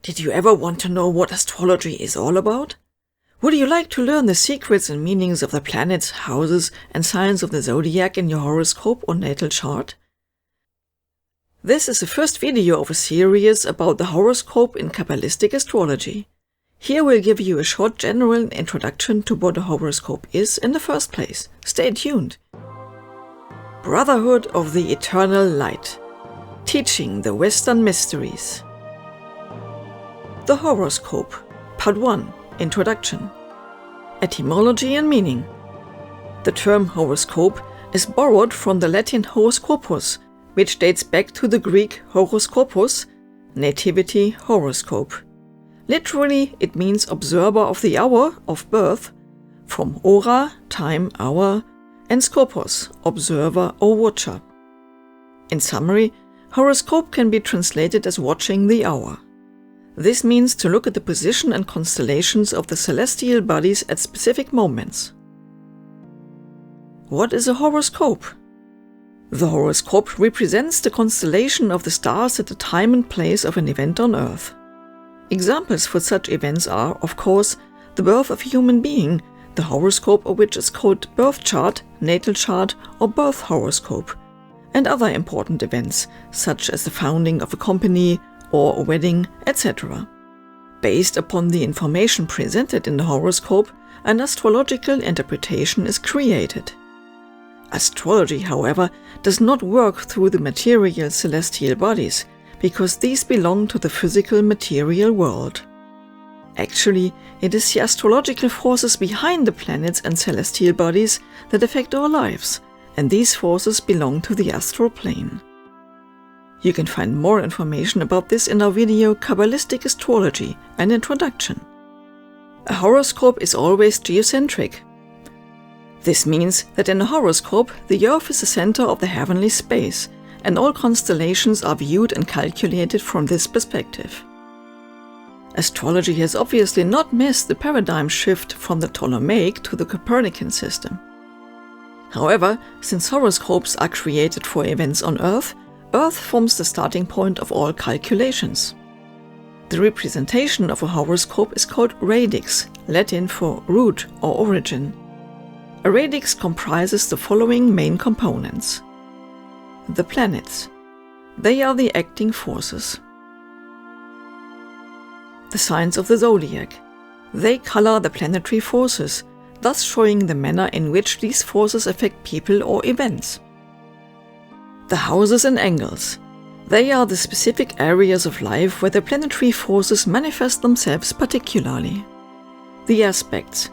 Did you ever want to know what astrology is all about? Would you like to learn the secrets and meanings of the planets, houses, and signs of the zodiac in your horoscope or natal chart? This is the first video of a series about the horoscope in Qabbalistic astrology. Here we'll give you a short general introduction to what a horoscope is in the first place. Stay tuned. Brotherhood of the Eternal Light. Teaching the Western Mysteries. The Horoscope. Part 1. Introduction. Etymology and meaning. The term horoscope is borrowed from the Latin horoscopus, which dates back to the Greek horoskopos, nativity horoscope. Literally, it means observer of the hour of birth, from hora, time, hour, and skopos, observer or watcher. In summary, horoscope can be translated as watching the hour. This means to look at the position and constellations of the celestial bodies at specific moments. What is a horoscope? The horoscope represents the constellation of the stars at the time and place of an event on Earth. Examples for such events are, of course, the birth of a human being, the horoscope of which is called birth chart, natal chart, or birth horoscope, and other important events, such as the founding of a company or a wedding, etc. Based upon the information presented in the horoscope, an astrological interpretation is created. Astrology, however, does not work through the material celestial bodies, because these belong to the physical material world. Actually, it is the astrological forces behind the planets and celestial bodies that affect our lives, and these forces belong to the astral plane. You can find more information about this in our video Qabbalistic Astrology, an introduction. A horoscope is always geocentric. This means that in a horoscope, the Earth is the center of the heavenly space, and all constellations are viewed and calculated from this perspective. Astrology has obviously not missed the paradigm shift from the Ptolemaic to the Copernican system. However, since horoscopes are created for events on Earth, Earth forms the starting point of all calculations. The representation of a horoscope is called radix, Latin for root or origin. A radix comprises the following main components. The planets. They are the acting forces. The signs of the zodiac. They color the planetary forces, thus showing the manner in which these forces affect people or events. The houses and angles. They are the specific areas of life where the planetary forces manifest themselves particularly. The aspects.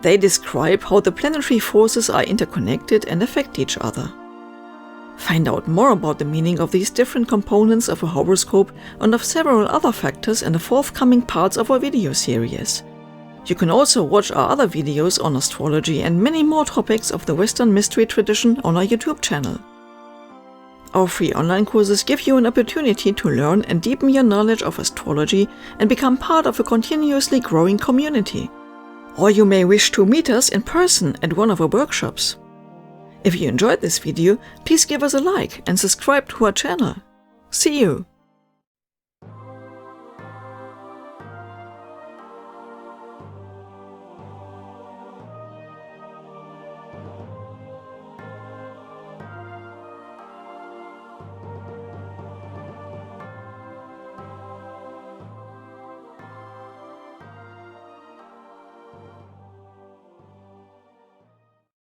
They describe how the planetary forces are interconnected and affect each other. Find out more about the meaning of these different components of a horoscope and of several other factors in the forthcoming parts of our video series. You can also watch our other videos on astrology and many more topics of the Western mystery tradition on our YouTube channel. Our free online courses give you an opportunity to learn and deepen your knowledge of astrology and become part of a continuously growing community. Or you may wish to meet us in person at one of our workshops. If you enjoyed this video, please give us a like and subscribe to our channel. See you!